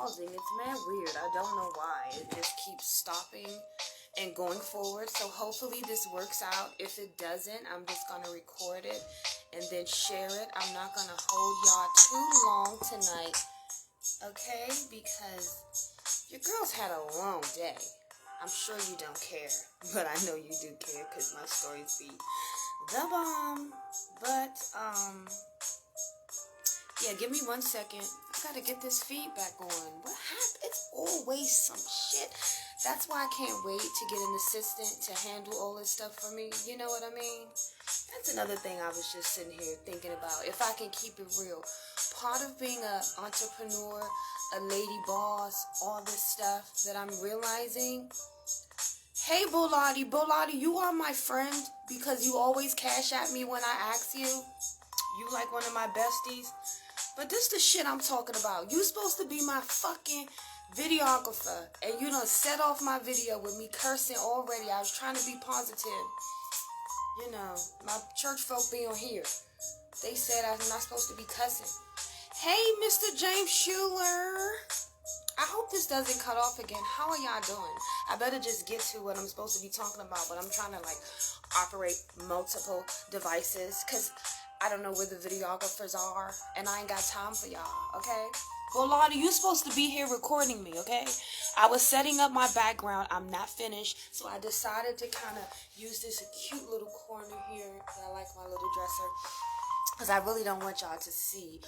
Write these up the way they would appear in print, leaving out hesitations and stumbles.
pausing. It's mad weird. I don't know why. It just keeps stopping and going forward. So hopefully this works out. If it doesn't, I'm just going to record it and then share it. I'm not going to hold y'all too long tonight, okay? Because your girl's had a long day. I'm sure you don't care, but I know you do care because my stories be the bomb. But, yeah, give me 1 second. I gotta get this feedback on. What happened? It's always some shit. That's why I can't wait to get an assistant to handle all this stuff for me. You know what I mean? That's another thing I was just sitting here thinking about. If I can keep it real. Part of being an entrepreneur, a lady boss, all this stuff that I'm realizing. Hey, Bolati, you are my friend because you always cash at me when I ask you. You like one of my besties. But this the shit I'm talking about. You supposed to be my fucking videographer. And you done set off my video with me cursing already. I was trying to be positive. You know, my church folk be on here. They said I'm not supposed to be cussing. Hey, Mr. James Schuler. I hope this doesn't cut off again. How are y'all doing? I better just get to what I'm supposed to be talking about. But I'm trying to, like, operate multiple devices. Because I don't know where the videographers are, and I ain't got time for y'all, okay? Bolati, you supposed to be here recording me, okay? I was setting up my background. I'm not finished, so I decided to kind of use this cute little corner here. I like my little dresser, because I really don't want y'all to see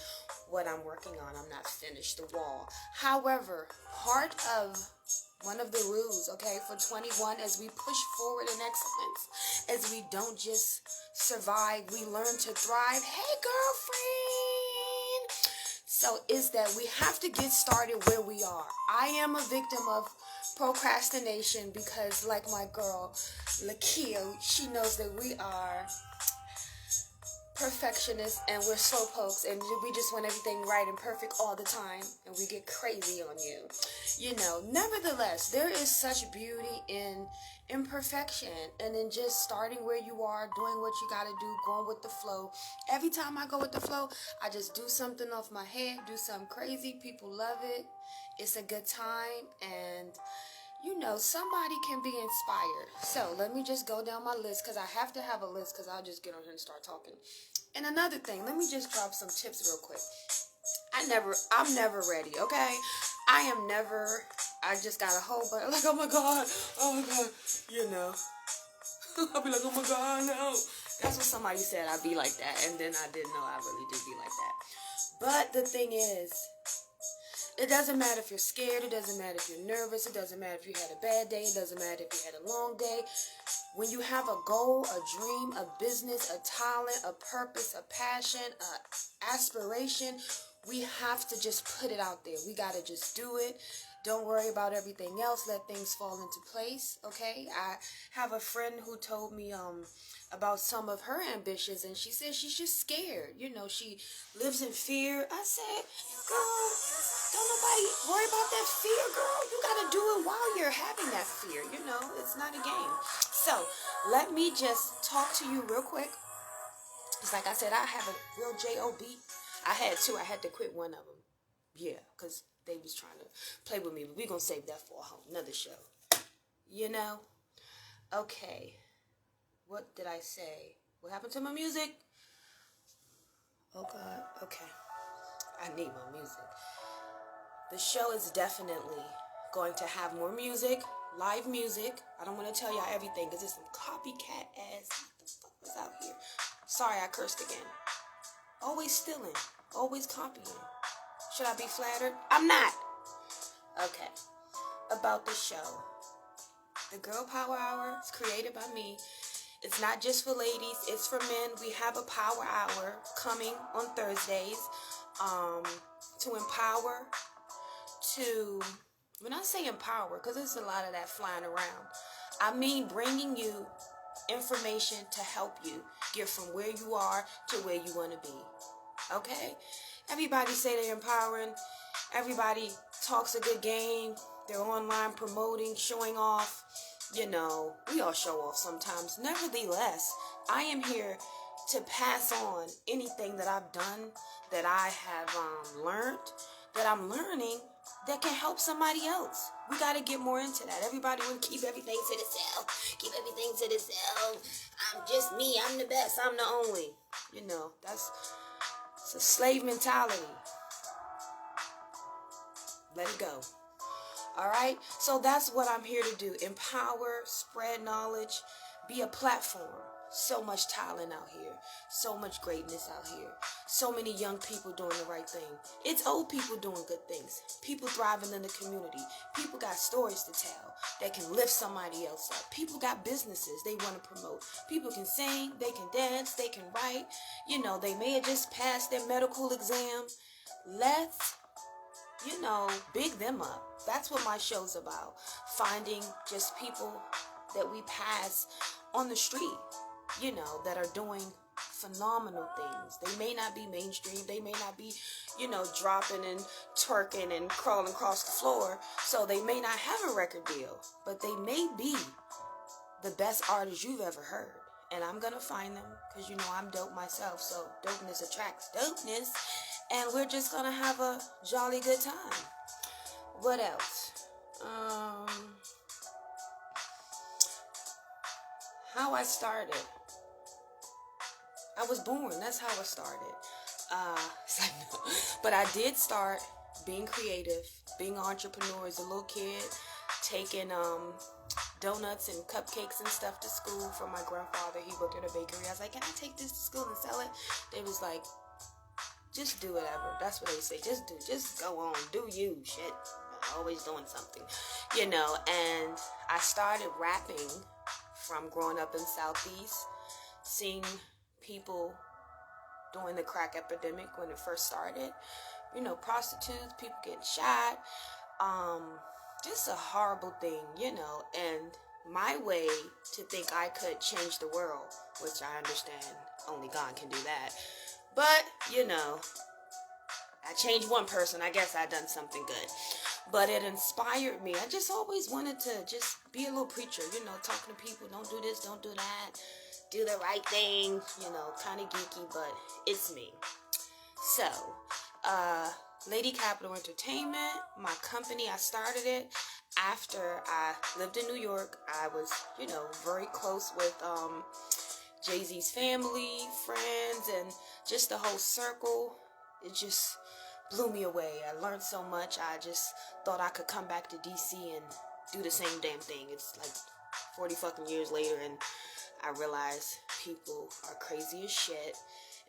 what I'm working on. I'm not finished, the wall. However, part of one of the rules, okay, for 21 as we push forward in excellence, as we don't just survive, we learn to thrive. Hey, girlfriend! So is that we have to get started where we are. I am a victim of procrastination because, like my girl, Lakia, she knows that we are perfectionists and we're slowpokes and we just want everything right and perfect all the time and we get crazy on you. You know, nevertheless, there is such beauty in imperfection and in just starting where you are, doing what you gotta do, going with the flow. Every time I go with the flow, I just do something off my head, do something crazy. People love it. It's a good time and you know, somebody can be inspired. So let me just go down my list because I have to have a list because I'll just get on here and start talking. And another thing, let me just drop some tips real quick. I'm never ready, okay? I just got a whole bunch, like, oh my God, you know. I'll be like, oh my God, no. That's what somebody said, I'd be like that. And then I didn't know I really did be like that. But the thing is, it doesn't matter if you're scared. It doesn't matter if you're nervous. It doesn't matter if you had a bad day. It doesn't matter if you had a long day. When you have a goal, a dream, a business, a talent, a purpose, a passion, a aspiration, we have to just put it out there. We got to just do it. Don't worry about everything else. Let things fall into place, okay? I have a friend who told me about some of her ambitions, and she said she's just scared. You know, she lives in fear. I said, girl, don't nobody worry about that fear, girl. You got to do it while you're having that fear. You know, it's not a game. So let me just talk to you real quick. It's like I said, I have a real J.O.B. I had two. I had to quit one of them. Yeah, because they was trying to play with me. But we're going to save that for a whole nother show. You know? Okay. What did I say? What happened to my music? Oh, God. Okay. I need my music. The show is definitely going to have more music, live music. I don't want to tell y'all everything because there's some copycat ass. What the fuck was out here? Sorry, I cursed again. Always stealing. Always copying. Should I be flattered? I'm not. Okay. About the show. The Girl Power Hour is created by me. It's not just for ladies. It's for men. We have a power hour coming on Thursdays to empower, when I say empower, because there's a lot of that flying around, I mean bringing you information to help you get from where you are to where you want to be. Okay? Everybody say they're empowering. Everybody talks a good game. They're online promoting, showing off. You know, we all show off sometimes. Nevertheless, I am here to pass on anything that I've done, that I have learned, that I'm learning, that can help somebody else. We got to get more into that. Everybody want to keep everything to themselves. Keep everything to themselves. I'm just me. I'm the best. I'm the only. You know, it's a slave mentality. Let it go. All right? So that's what I'm here to do. Empower, spread knowledge, be a platform. So much talent out here. So much greatness out here. So many young people doing the right thing. It's old people doing good things. People thriving in the community. People got stories to tell that can lift somebody else up. People got businesses they want to promote. People can sing, they can dance, they can write. You know, they may have just passed their medical exam. Let's, big them up. That's what my show's about. Finding just people that we pass on the street, that are doing phenomenal things. They may not be mainstream. They may not be, dropping and twerking and crawling across the floor. So they may not have a record deal, but they may be the best artist you've ever heard. And I'm going to find them because, I'm dope myself. So dopeness attracts dopeness. And we're just going to have a jolly good time. What else? How I started. I was born. That's how I started. But I did start being creative, being an entrepreneur as a little kid, taking donuts and cupcakes and stuff to school from my grandfather. He worked at a bakery. I was like, can I take this to school and sell it? They was like, just do whatever. That's what they say. Just go on. Do you. Shit. Always doing something. And I started rapping from growing up in Southeast, seeing people during the crack epidemic when it first started. Prostitutes, people getting shot. Just a horrible thing, and my way to think I could change the world, which I understand only God can do that. But, I changed one person. I guess I done something good. But it inspired me. I just always wanted to just be a little preacher, talking to people. Don't do this, don't do that. Do the right thing, kind of geeky, but it's me. So, Lady Capital Entertainment, my company, I started it after I lived in New York. I was, very close with Jay-Z's family, friends, and just the whole circle. It just blew me away. I learned so much. I just thought I could come back to DC and do the same damn thing. It's like 40 fucking years later, and I realize people are crazy as shit,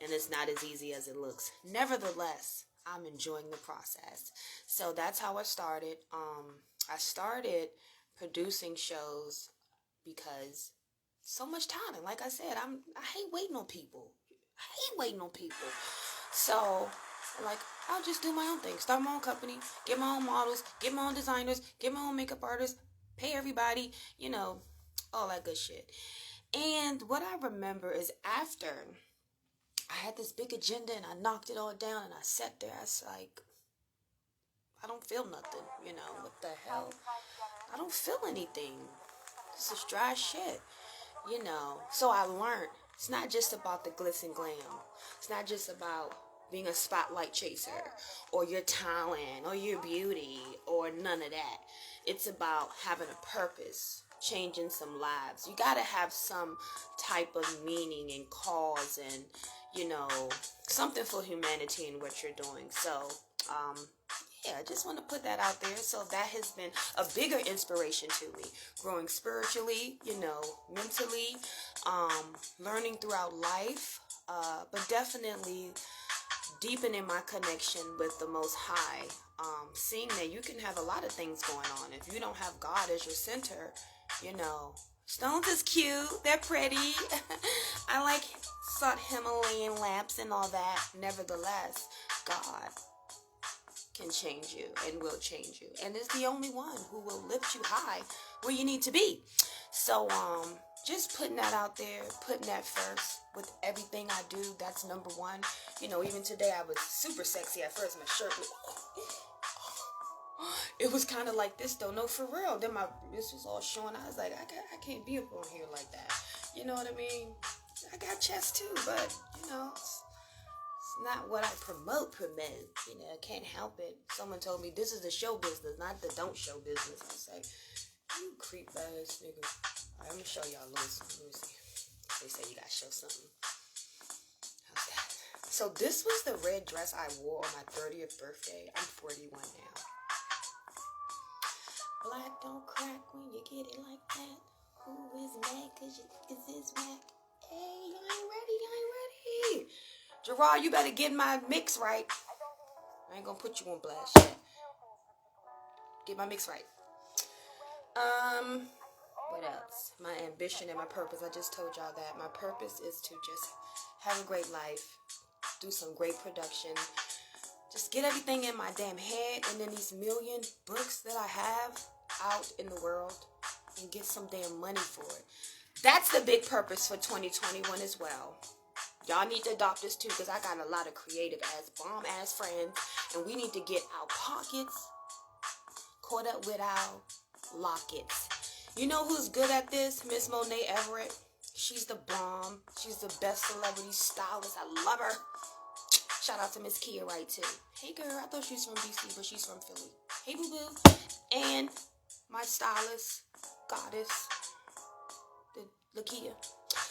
and it's not as easy as it looks. Nevertheless, I'm enjoying the process. So that's how I started. I started producing shows because so much talent. Like I said, I hate waiting on people. So, I'll just do my own thing. Start my own company, get my own models, get my own designers, get my own makeup artists, pay everybody, all that good shit. And what I remember is after I had this big agenda and I knocked it all down and I sat there, I was like, I don't feel nothing, what the hell? I don't feel anything. This is dry shit, So I learned it's not just about the glitz and glam. It's not just about being a spotlight chaser or your talent or your beauty or none of that. It's about having a purpose, changing some lives. You got to have some type of meaning and cause and, something for humanity in what you're doing. So, I just want to put that out there. So that has been a bigger inspiration to me. Growing spiritually, mentally, learning throughout life, but definitely deepening my connection with the Most High. Seeing that you can have a lot of things going on. If you don't have God as your center, stones is cute. They're pretty. I like sought Himalayan lamps and all that. Nevertheless, God can change you and will change you. And is the only one who will lift you high where you need to be. So, just putting that out there, putting that first with everything I do. That's number one. Even today I was super sexy at first. My shirt was, it was kind of like this though. No, for real. Then this was all showing. I was like, I can't be up on here like that. You know what I mean? I got chest too, but it's not what I promote. You know, I can't help it. Someone told me this is the show business, not the don't show business. I was like, you creep ass nigga. Alright, I'm gonna show y'all a little something. Let me see. They say you gotta show something. How's that? So this was the red dress I wore on my 30th birthday. I'm 41 now. Black don't crack when you get it like that. Who is mad cause it's whack? Hey, I ain't ready. Gerard, you better get my mix right. I ain't gonna put you on blast yet. Get my mix right. What else? My ambition and my purpose. I just told y'all that. My purpose is to just have a great life. Do some great production. Just get everything in my damn head. And then these million books that I have out in the world. And get some damn money for it. That's the big purpose for 2021 as well. Y'all need to adopt this too, because I got a lot of creative ass, bomb ass friends, and we need to get our pockets caught up with our lockets. You know who's good at this? Miss Monet Everett. She's the bomb. She's the best celebrity stylist. I love her. Shout out to Miss Kia Wright too. Hey girl, I thought she was from DC, but she's from Philly. Hey boo boo. And my stylist, goddess, the Lakia.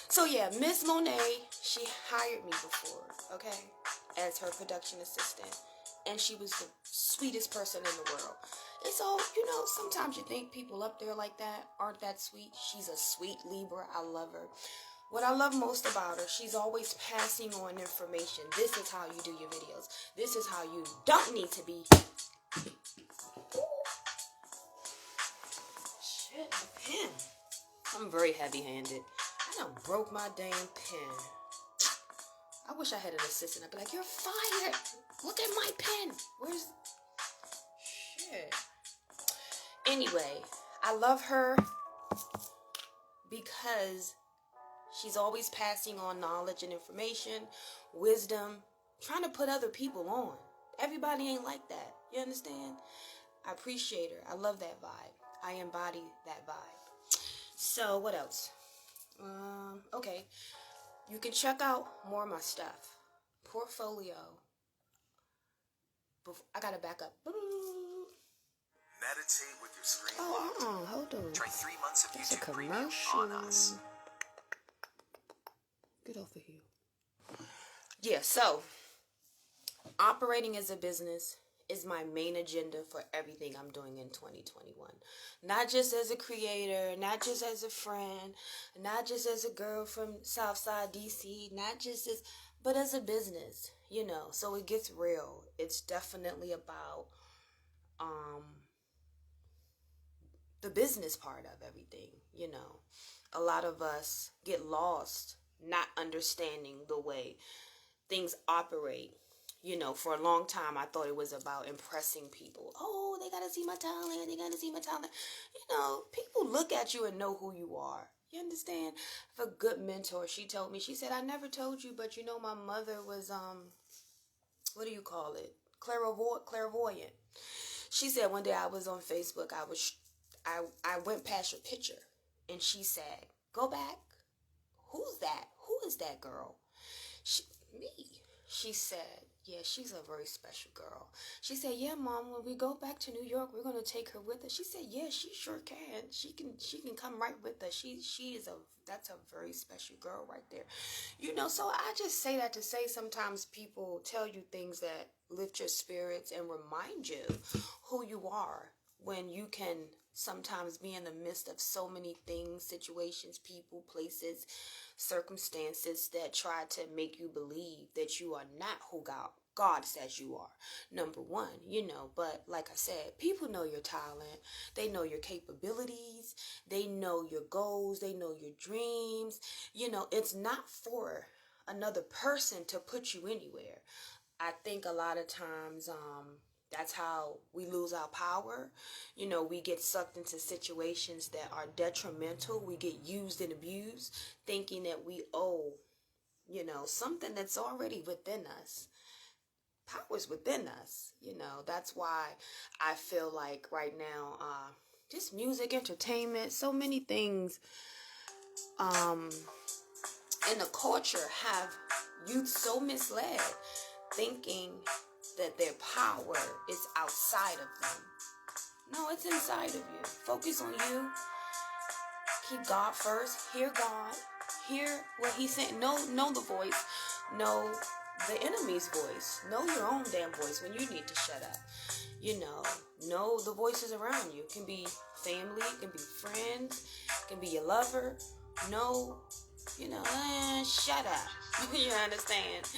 So yeah, Miss Monet, she hired me before, okay, as her production assistant. And she was the sweetest person in the world. And so, you know, sometimes you think people up there like that aren't that sweet. She's a sweet Libra. I love her. What I love most about her, she's always passing on information. This is how you do your videos. This is how you don't need to be. Shit, my pen. I'm very heavy-handed. I done broke my damn pen. I wish I had an assistant. I'd be like, you're fired. Look at my pen. Where's... Shit. Anyway, I love her because she's always passing on knowledge and information, wisdom, trying to put other people on. Everybody ain't like that. You understand? I appreciate her. I love that vibe. I embody that vibe. So, what else? Okay. You can check out more of my stuff. Portfolio. I gotta back up. Meditate with your screen. Hold on. Try 3 months of That's a YouTube Premium commercial. on us. Get off of here. Yeah, so operating as a business is my main agenda for everything I'm doing in 2021. Not just as a creator, not just as a friend, not just as a girl from Southside DC, not just as, but as a business, you know. So it gets real. It's definitely about the business part of everything, you know. A lot of us get lost not understanding the way things operate. You know, for a long time, I thought it was about impressing people. Oh, they got to see my talent. They got to see my talent. You know, people look at you and know who you are. You understand? I have a good mentor. She told me, she said, I never told you, but you know, my mother was, what do you call it? Clairvoyant. She said one day I was on Facebook. I went past your picture and she said, go back. Who's that? Who is that girl? Me. She said, yeah, she's a very special girl. She said, yeah, Mom, when we go back to New York, we're going to take her with us. She said, yeah, she sure can. She can come right with us. That's a very special girl right there. You know, so I just say that to say sometimes people tell you things that lift your spirits and remind you who you are when you can sometimes be in the midst of so many things, situations, people, places, circumstances that try to make you believe that you are not who God says you are. Number one, you know, but like I said, people know your talent. They know your capabilities. They know your goals. They know your dreams. You know, it's not for another person to put you anywhere. I think a lot of times, that's how we lose our power. You know, we get sucked into situations that are detrimental. We get used and abused, thinking that we owe, you know, something that's already within us. Power's within us. You know, that's why I feel like right now, just music, entertainment, so many things in the culture have youth so misled. thinking that their power is outside of them. No, it's inside of you. Focus on you. Keep God first. Hear God. Hear what He's saying. Know the voice. Know the enemy's voice. Know your own damn voice when you need to shut up. Know the voices around you. It can be family. It can be friends. It can be your lover. Shut up. You understand?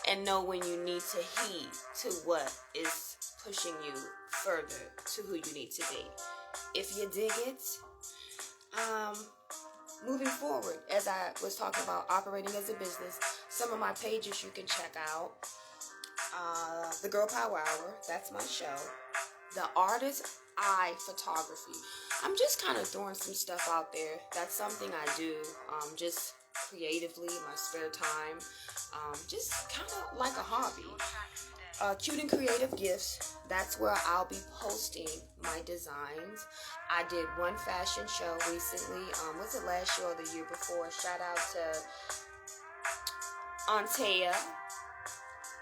And know when you need to heed to what is pushing you further to who you need to be. If you dig it, moving forward, as I was talking about operating as a business, some of my pages you can check out. The Girl Power Hour, that's my show. The Artist Eye Photography. I'm just kind of throwing some stuff out there. That's something I do just creatively in my spare time. Just kind of like a hobby. Cute and Creative Gifts. That's where I'll be posting my designs. I did one fashion show recently. Was it last year or the year before? Shout out to Antea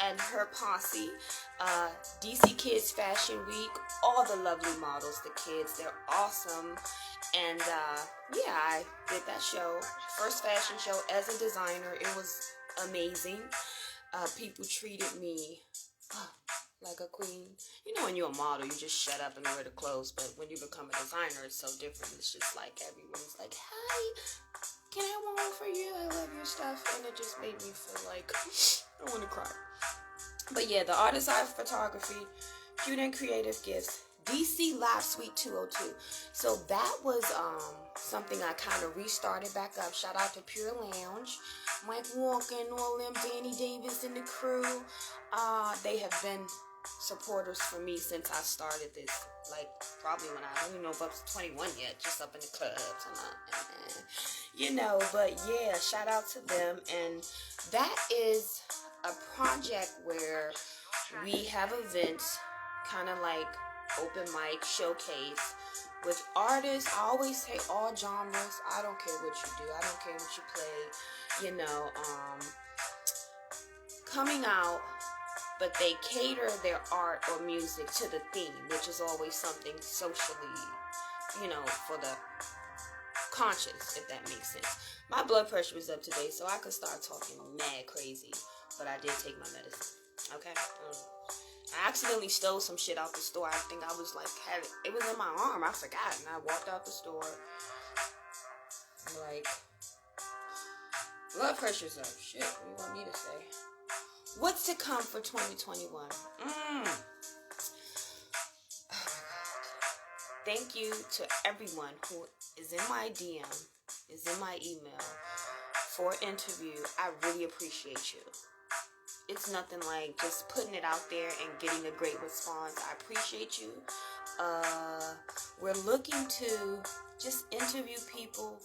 and her posse. DC Kids Fashion Week. All the lovely models, the kids, they're awesome. And I did that show. First fashion show as a designer. It was amazing. People treated me like a queen. When you're a model, you just shut up and wear the clothes. But when you become a designer, it's so different. It's just like everyone's like, "Hi, can I have one more for you? I love your stuff." And it just made me feel like I want to cry. But yeah, the Artist Eye Photography, Cute and Creative Gifts, DC Live Suite 202. So that was something I kind of restarted back up. Shout out to Pure Lounge, Mike Walker and all them, Danny Davis and the crew. They have been supporters for me since I started this. Like probably when I don't even know if I was 21 yet, just up in the clubs and but yeah, shout out to them. And that is a project where we have events, kind of like open mic showcase with artists. I always say all genres. I don't care what you do. I don't care what you play. Coming out, but they cater their art or music to the theme, which is always something socially, for the conscious, if that makes sense. My blood pressure was up today, so I could start talking mad crazy, but I did take my medicine. Okay. I accidentally stole some shit out the store. I think I was like, it was in my arm. I forgot, and I walked out the store. Like, blood pressure's up. Shit, what do you want me to say? What's to come for 2021? Oh my God. Thank you to everyone who is in my DM, is in my email for an interview. I really appreciate you. It's nothing like just putting it out there and getting a great response. I appreciate you. We're looking to just interview people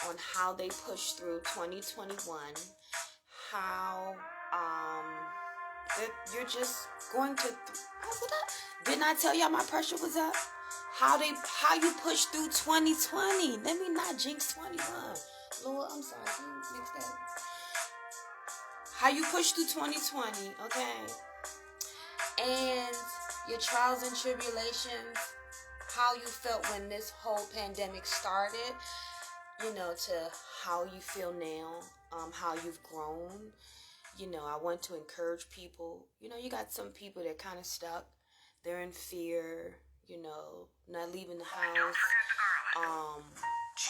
on how they push through 2021, how you're just going to didn't I tell y'all my pressure was up? How you push through 2020. Let me not jinx 21. Lord, I'm sorry, can you mix that? How you push through 2020, okay? And your trials and tribulations, how you felt when this whole pandemic started, to how you feel now, how you've grown. I want to encourage people. You got some people that kind of stuck. They're in fear, not leaving the house.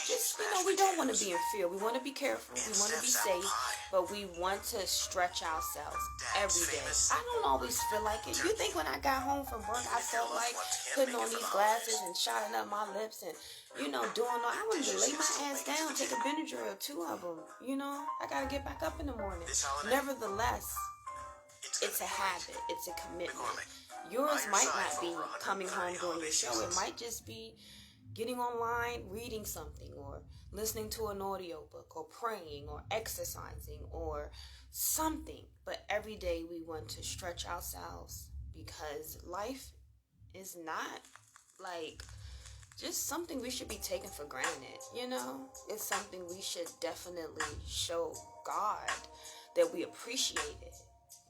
Just, we don't want to be in fear. We want to be careful. We want to be safe. But we want to stretch ourselves every day. I don't always feel like it. You think when I got home from work, I felt like putting on these glasses and shining up my lips and, I wanted to lay my ass down, take a Benadryl, 2 of them. I got to get back up in the morning. Nevertheless, it's a habit. It's a commitment. Yours might not be coming home doing your show. It might just be getting online, reading something, or listening to an audiobook, or praying, or exercising, or something. But every day we want to stretch ourselves, because life is not like just something we should be taking for granted, It's something we should definitely show God that we appreciate it.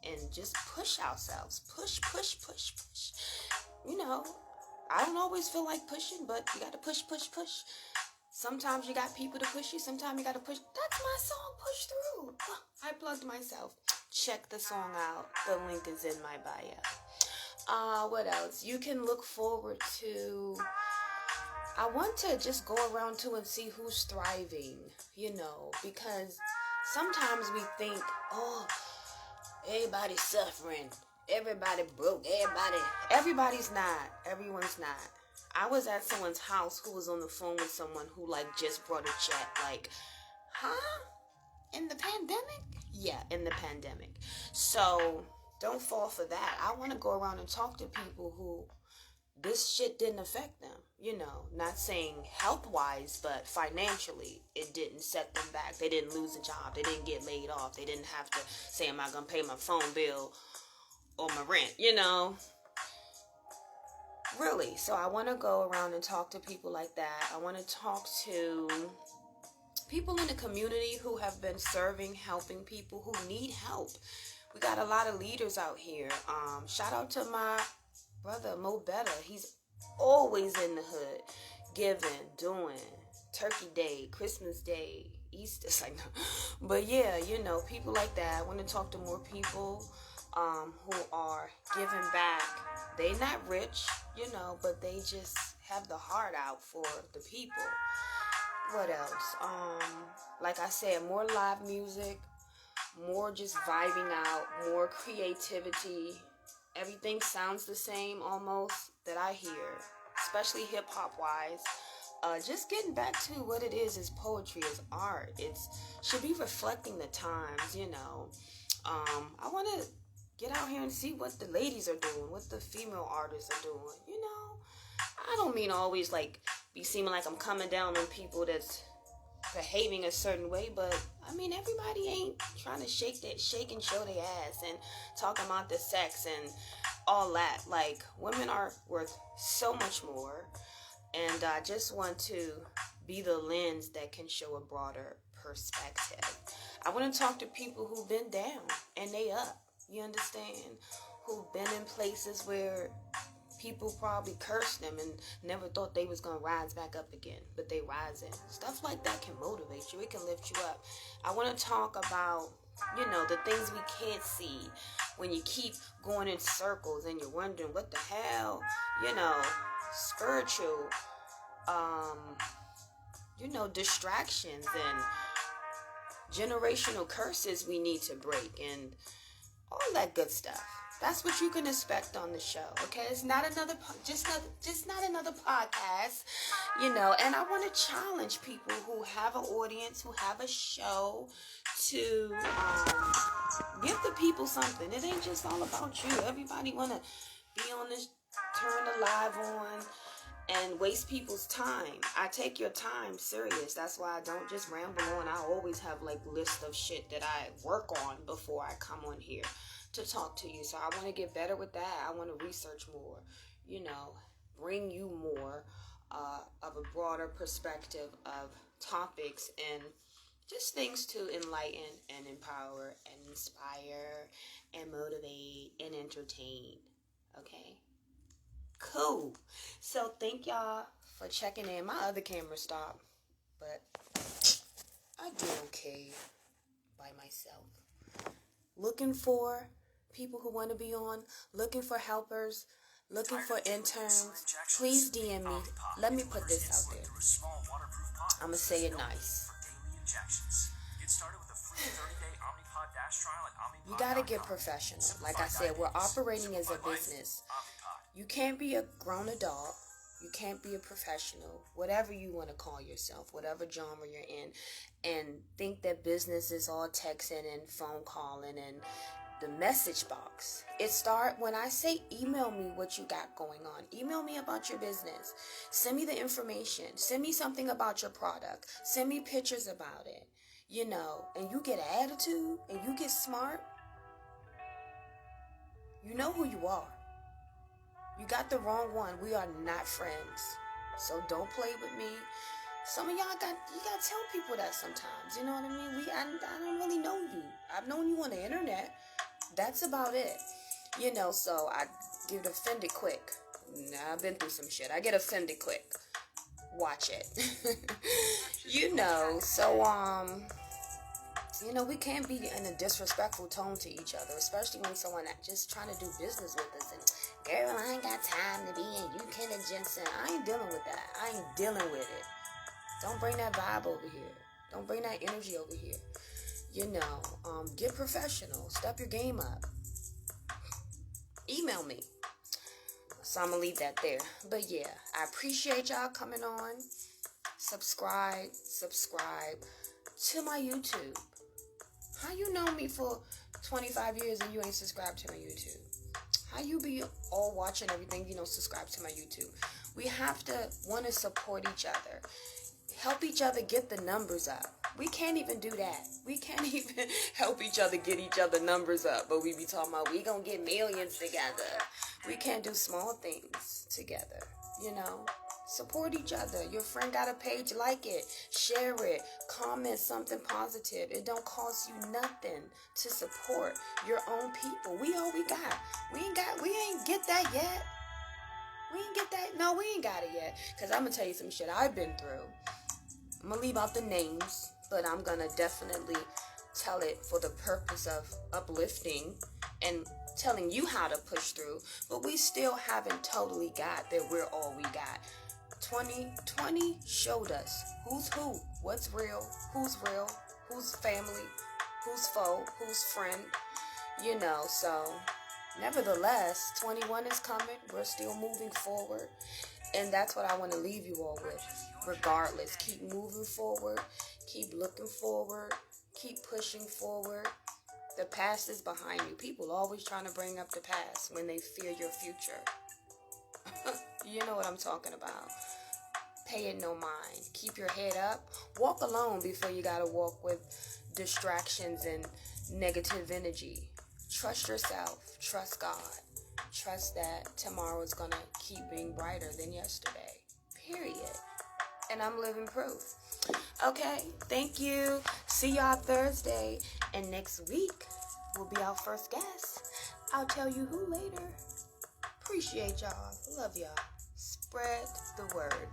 and just push ourselves. Push. You know, I don't always feel like pushing, but you got to push. Sometimes you got people to push you. Sometimes you got to push. That's my song, Push Through. I plugged myself. Check the song out. The link is in my bio. What else? You can look forward to... I want to just go around too and see who's thriving, you know, because sometimes we think, oh, everybody's suffering, everybody broke, everybody's not, everyone's not. I was at someone's house who was on the phone with someone who like just brought a check, like, huh? In the pandemic? Yeah, in the pandemic. So don't fall for that. I want to go around and talk to people who this shit didn't affect them, you know, not saying health-wise, but financially, it didn't set them back. They didn't lose a job. They didn't get laid off. They didn't have to say, am I going to pay my phone bill or my rent, you know? Really. So I want to go around and talk to people like that. I want to talk to people in the community who have been serving, helping people who need help. We got a lot of leaders out here. Shout out to my brother Mo Better. He's always in the hood, giving, doing, Turkey Day, Christmas Day, Easter. It's like, but yeah, you know, people like that. I want to talk to more people who are giving back. They not rich, you know, but they just have the heart out for the people. What else? Like I said, more live music, more just vibing out, more creativity. Everything sounds the same almost that I hear, especially hip-hop wise. Just getting back to what it is poetry, is art. It should be reflecting the times, you know. I want to get out here and see what the ladies are doing, what the female artists are doing, you know. I don't mean always like be seeming like I'm coming down on people that's behaving a certain way, but I mean everybody ain't trying to shake and show their ass and talking about the sex and all that. Like, women are worth so much more, and I just want to be the lens that can show a broader perspective. I want to talk to people who've been down and they up, you understand, who've been in places where people probably cursed them and never thought they was going to rise back up again, but they rising. Stuff like that can motivate you. It can lift you up. I want to talk about, you know, the things we can't see when you keep going in circles and you're wondering what the hell, you know, spiritual, you know, distractions and generational curses we need to break and all that good stuff. That's what you can expect on the show, okay? It's not another, just not another podcast, you know. And I want to challenge people who have an audience, who have a show, to give the people something. It ain't just all about you. Everybody want to be on this, turn the live on, and waste people's time. I take your time serious. That's why I don't just ramble on. I always have like lists of shit that I work on before I come on here to talk to you. So I want to get better with that. I want to research more, you know, bring you more of a broader perspective of topics and just things to enlighten and empower and inspire and motivate and entertain. Okay? Cool. So thank y'all for checking in. My other camera stopped, but I did okay by myself. Looking for people who want to be on, looking for helpers, looking for interns. Please DM me. Let me put this out there. I'm going to say it nice. You got to get professional. Like I said, we're operating as a business. You can't be a grown adult. You can't be a professional, whatever you want to call yourself, whatever genre you're in, and think that business is all texting and phone calling and the message box. It start when I say email me what you got going on. Email me about your business. Send me the information. Send me something about your product. Send me pictures about it. You know, and you get an attitude and you get smart. You know who you are. You got the wrong one. We are not friends. So don't play with me. Some of y'all gotta tell people that sometimes. You know what I mean? I don't really know you. I've known you on the internet, That's about it. You know, so I get offended quick. Nah, I've been through some shit. I get offended quick. Watch it. You know, so, you know, we can't be in a disrespectful tone to each other, especially when someone that just trying to do business with us. And, girl, I ain't got time to be in UK and Jensen. I ain't dealing with that. I ain't dealing with it. Don't bring that vibe over here. Don't bring that energy over here. You know, get professional. Step your game up. Email me. So I'm going to leave that there. But yeah, I appreciate y'all coming on. Subscribe to my YouTube. How you know me for 25 years and you ain't subscribed to my YouTube? How you be all watching everything, you know, subscribe to my YouTube? We have to want to support each other. Help each other get the numbers up. We can't even do that. We can't even help each other get each other numbers up. But we be talking about we gonna get millions together. We can't do small things together, you know? Support each other. Your friend got a page, like it, share it, comment something positive. It don't cost you nothing to support your own people. We all we got. We ain't get that yet. We ain't get that. No, we ain't got it yet. Because I'm going to tell you some shit I've been through. I'm going to leave out the names, but I'm going to definitely tell it for the purpose of uplifting and telling you how to push through. But we still haven't totally got that we're all we got. 2020 showed us who's who, what's real, who's family, who's foe, who's friend, you know. So nevertheless, 21 is coming. We're still moving forward, and that's what I want to leave you all with. Regardless, keep moving forward, keep looking forward, keep pushing forward. The past is behind you. People always trying to bring up the past when they fear your future. You know what I'm talking about. Pay it no mind. Keep your head up. Walk alone before you gotta walk with distractions and negative energy. Trust yourself. Trust God. Trust that tomorrow is gonna keep being brighter than yesterday. Period. And I'm living proof. Okay, thank you. See y'all Thursday. And next week will be our first guest. I'll tell you who later. Appreciate y'all. Love y'all. Spread the word.